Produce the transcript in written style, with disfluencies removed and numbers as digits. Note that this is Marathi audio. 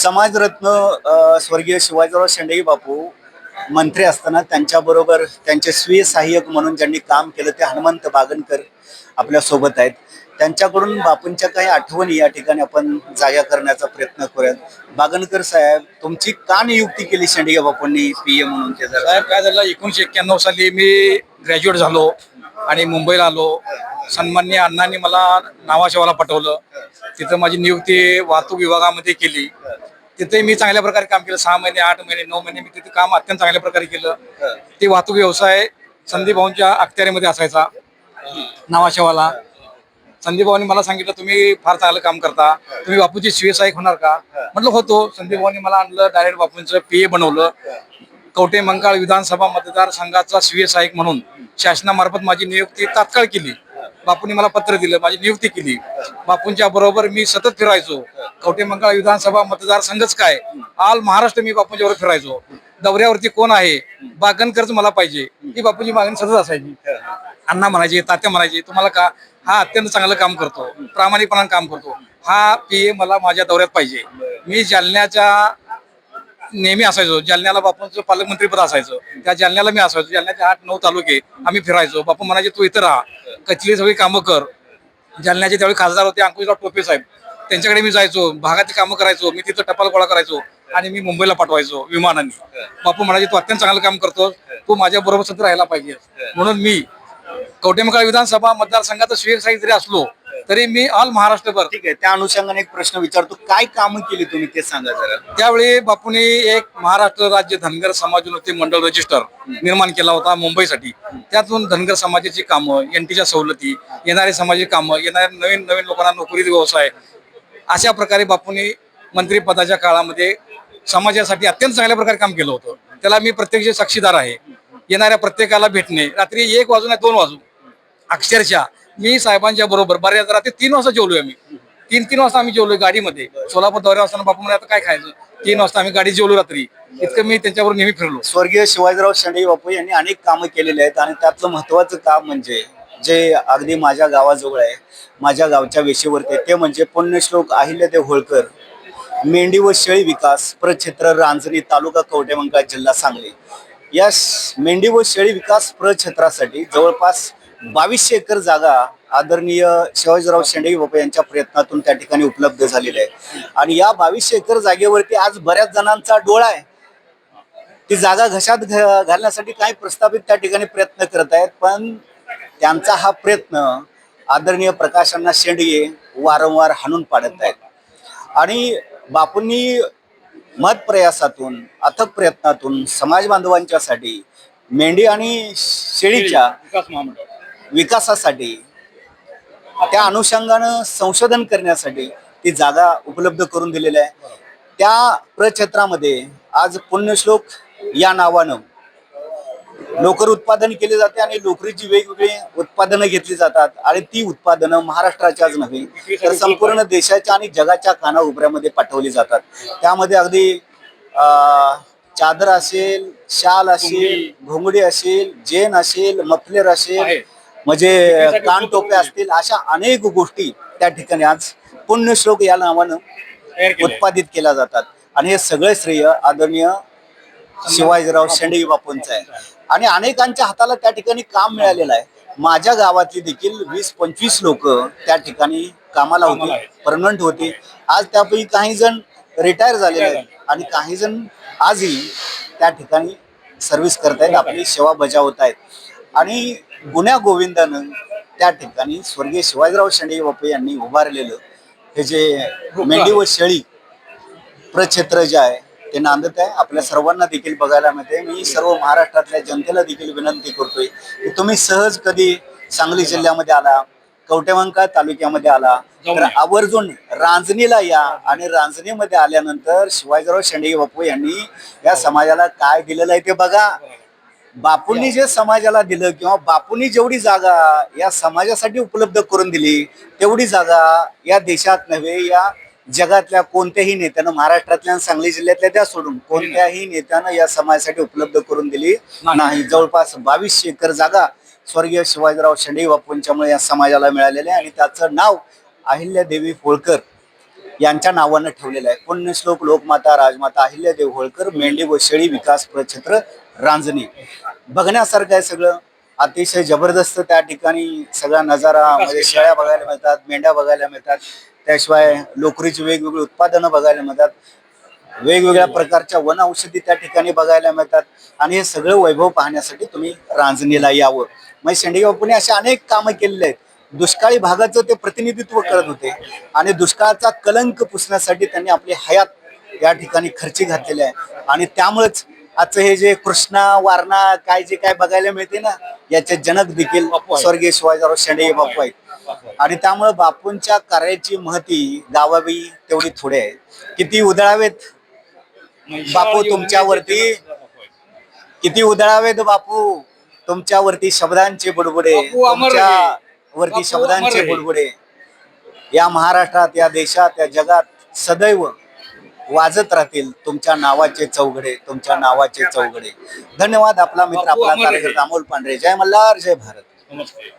समाजरत्न स्वर्गीय शिवाजीराव शेंडगे बापू मंत्री असताना त्यांच्याबरोबर त्यांचे स्वीय सहाय्यक म्हणून ज्यांनी काम केलं ते हनुमंत बागनकर आपल्या सोबत आहेत. त्यांच्याकडून बापूंच्या काही आठवणी या ठिकाणी आपण जागा करण्याचा प्रयत्न करूयात. बागनकर साहेब, तुमची का नियुक्ती केली शेंडगे बापूंनी पीए म्हणून? ते साहेब, काय झालं, 1991 साली मी ग्रॅज्युएट झालो आणि मुंबईला आलो. सन्माननीय अण्णांनी मला नावाशेवाला पाठवलं. तिथं माझी नियुक्ती वाहतूक विभागामध्ये केली. तिथे मी चांगल्या प्रकारे काम केलं. 6 महिने, 8 महिने, 9 महिने मी तिथे काम अत्यंत चांगल्या प्रकारे केलं. ते वाहतूक व्यवसाय संदीप भाऊंच्या अखत्यारीमध्ये असायचा, नावाशेवाला. संदीप भाऊंनी मला सांगितलं, तुम्ही फार चांगलं काम करता, तुम्ही बापूची स्वीय सहाय्यक होणार का? म्हटलं होतो. संदीप भाऊंनी मला आणलं, डायरेक्ट बापूंचं पीए बनवलं. कवठे मंकाळ विधानसभा मतदारसंघाचा स्वीय सहाय्यक म्हणून शासनामार्फत माझी नियुक्ती तात्काळ केली. बापूंनी मला पत्र दिलं, माझी नियुक्ती केली. बापूंच्या बरोबर मी सतत फिरायचो. कवठे मंकाळ विधानसभा मतदारसंघच काय, ऑल महाराष्ट्र मी बापूंच्या बरोबर फिरायचो. दौऱ्यावरती कोण आहे, बागनकरच मला पाहिजे, ही बापूंची मागणी सतत असायची. अण्णा म्हणायचे, तात्या म्हणायचे, तुम्हाला का, हा अत्यंत चांगलं काम करतो, प्रामाणिकपणाने काम करतो, हा पीए मला माझ्या दौऱ्यात पाहिजे. मी जालन्याच्या नेहमी असायचो. जालन्याला बापूंचं पालकमंत्री पद असायचं, त्या जालन्याला मी असायचो. जालन्याचे 8-9 तालुके आम्ही फिरायचो. बापू म्हणायचे, तू इथं राहा, कचली सगळी कामं कर. जालन्याचे त्यावेळी खासदार होते अंकुशराव टोपे साहेब, त्यांच्याकडे मी जायचो, भागाची कामं करायचो. मी तिथं टपाल गोळा करायचो आणि मी मुंबईला पाठवायचो विमानाने. बापू म्हणायचे, तू अत्यंत चांगलं काम करतोस, तू माझ्या बरोबर सतत राहायला पाहिजे. म्हणून मी कवठे मंकाळ विधानसभा मतदारसंघाचा स्वीय सहाय्यक जरी असलो तरी मी ऑल महाराष्ट्रभर. ठीक आहे, त्या अनुषंगाने एक प्रश्न विचारतो, काय कामं केली तुम्ही ते सांगा जरा. त्यावेळी बापूंनी एक महाराष्ट्र राज्य धनगर समाजोन्नती मंडळ रजिस्टर निर्माण केला होता मुंबईसाठी. त्यातून धनगर समाजाची कामं, एनटीच्या सवलती, येणारे समाजाची कामं, येणाऱ्या नवीन नवीन लोकांना नोकरी, व्यवसाय, अशा प्रकारे बापूंनी मंत्रिपदाच्या काळामध्ये समाजासाठी अत्यंत चांगल्या प्रकारे काम केलं होतं. त्याला मी प्रत्यक्ष साक्षीदार आहे. येणाऱ्या प्रत्येकाला भेटणे, रात्री 1 वाजून 2 वाजून अक्षरशः मी साहेबांच्या बरोबर बऱ्याच रात्री 3 वाजता जेवलोय आम्ही. 3 वाजता आम्ही जेवलोय गाडीमध्ये. सोलापूर दौऱ्यावर असताना बापू म्हणे, आता काय खायचं, 3 वाजता आम्ही गाडी जेवलो रात्री. इतकं मी त्यांच्याबरोबर नेहमी फिरलो. स्वर्गीय शिवाजीराव शेंडगे बापू यांनी अनेक कामं केलेली आहेत आणि त्यातलं महत्वाचं काम म्हणजे जे अगदी माझ्या गावाजवळ आहे, माझ्या गावच्या वेशीवरती, ते म्हणजे पुण्यश्लोक अहिल्यादेव होळकर मेंढी व शेळी विकास प्रक्षेत्र रांजणी, तालुका कवठे मंकाळ, जिल्हा सांगली. या मेंढी व शेळी विकास प्रक्षेत्रासाठी जवळपास 2200 एकर जागा आदरणीय शिवाजीराव शेंडगे बापू यांच्या प्रयत्नातून त्या ठिकाणी उपलब्ध झालेली आहे. आणि या 2200 एकर जागेवरती आज बऱ्याच जणांचा डोळा आहे. ती जागा घशात घालण्यासाठी काही प्रस्थापित त्या ठिकाणी प्रयत्न करत आहेत, पण त्यांचा हा प्रयत्न आदरणीय प्रकाशांना शेंडगे वारंवार हाणून पाडत आहेत. आणि बापूंनी मत प्रयासातून, अथक प्रयत्नातून समाज बांधवांच्यासाठी मेंढी आणि शेळीच्या विकासासाठी, त्या अनुषंगानं संशोधन करण्यासाठी ती जागा उपलब्ध करून दिलेली आहे. त्या प्रक्षेत्रामध्ये आज पुण्यश्लोक या नावानं लोकर उत्पादन केले जाते आणि लोकरीची वेगवेगळी उत्पादनं घेतली जातात. आणि ती उत्पादनं महाराष्ट्राच्याच नव्हे तर संपूर्ण देशाच्या आणि जगाच्या कानाकोपऱ्यामध्ये पाठवली जातात. त्यामध्ये अगदी चादर असेल, शाल असेल, घोंगडी असेल, जेन असेल, मफलर असेल, म्हणजे कानटोप्या असतील, अशा अनेक गोष्टी त्या ठिकाणी आज पुण्यश्लोक या नावानं उत्पादित केल्या जातात. आणि हे सगळे श्रेय आदरणीय शिवाजीराव शेंडगे बापूंचं आहे. आणि अनेकांच्या हाताला त्या ठिकाणी काम मिळालेलं आहे. माझ्या गावातली देखील 20-25 लोक त्या ठिकाणी कामाला होते, परमनंट होते. आज त्यापैकी काही जण रिटायर झालेले आहेत आणि काही जण आजही त्या ठिकाणी सर्व्हिस करतायत, आपली सेवा बजावत आहेत. आणि गुण्या गोविंदानं त्या ठिकाणी स्वर्गीय शिवाजीराव शेंडगे बापू यांनी उभारलेलं हे जे मेंढी व शेळी प्रक्षेत्र जे आहे ते नांदत आहे. आपल्या सर्वांना देखील बघायला मिळते. मी सर्व महाराष्ट्रातल्या जनतेला देखील विनंती करतोय की तुम्ही सहज कधी सांगली जिल्ह्यामध्ये आला, कवठे मंकाळ तालुक्यामध्ये आला तर आवर्जून रांजणीला या. आणि रांजणीमध्ये आल्यानंतर शिवाजीराव शेंडगे बापू यांनी या समाजाला काय दिलेलं आहे ते बघा. बापूंनी जे समाजाला दिलं किंवा बापूंनी जेवढी जागा या समाजासाठी उपलब्ध करून दिली तेवढी जागा या देशात नव्हे, या जगातल्या कोणत्याही नेत्यानं, महाराष्ट्रातल्या सांगली जिल्ह्यातल्या त्या सोडून कोणत्याही नेत्यानं या समाजासाठी उपलब्ध करून दिली नाही. जवळपास 2200 एकर जागा स्वर्गीय शिवाजीराव शेंडगे बापूंच्यामुळे या समाजाला मिळालेले आहे. आणि त्याचं नाव अहिल्यादेवी होळकर यांच्या नावानं ठेवलेलं आहे. पुण्यश्लोक लोकमाता राजमाता अहिल्यादेवी होळकर मेंढी व शेळी विकास प्रक्षेत्र रांजणी. बघण्यासारखं आहे सगळं, अतिशय जबरदस्त त्या ठिकाणी सगळा नजारा, म्हणजे शेळ्या बघायला मिळतात, मेंढ्या बघायला मिळतात, त्याशिवाय लोकरीची वेगवेगळी उत्पादनं बघायला मिळतात, वेगवेगळ्या प्रकारच्या वन औषधी त्या ठिकाणी बघायला मिळतात. आणि हे सगळं वैभव पाहण्यासाठी तुम्ही रांजणीला यावं. म्हणजे शेंडगे बापूंनी असे अनेक कामं केलेले आहेत. दुष्काळी भागाचं ते प्रतिनिधित्व करत होते आणि दुष्काळाचा कलंक पुसण्यासाठी त्यांनी आपली हयात या ठिकाणी खर्ची घातलेली आहे. आणि त्यामुळेच आजचं हे जे कृष्णा वारणा काय जे काय बघायला मिळते ना, याचे जनक देखील स्वर्गीय शिवाजीराव शेंडगे बापू आहेत. आणि त्यामुळे बापूंच्या कार्याची महती गावावी तेवढी थोडी आहे. किती उधळावेत बापू तुमच्यावरती, किती उधळावेत बापू तुमच्यावरती शब्दांचे बुडबुडे, बापू अमर रहे. तुमच्यावरती बापू शब्दांचे अमर रहे. बुडबुडे या महाराष्ट्रात, या देशात, या जगात सदैव वाजत राहतील तुमच्या नावाचे चौघडे, तुमच्या नावाचे चौघडे. धन्यवाद. आपला मित्र, बापू आपला अमर रहे. कार्यकर्ता अमोल पांढरे. जय मल्हार, जय भारत. नमस्ते.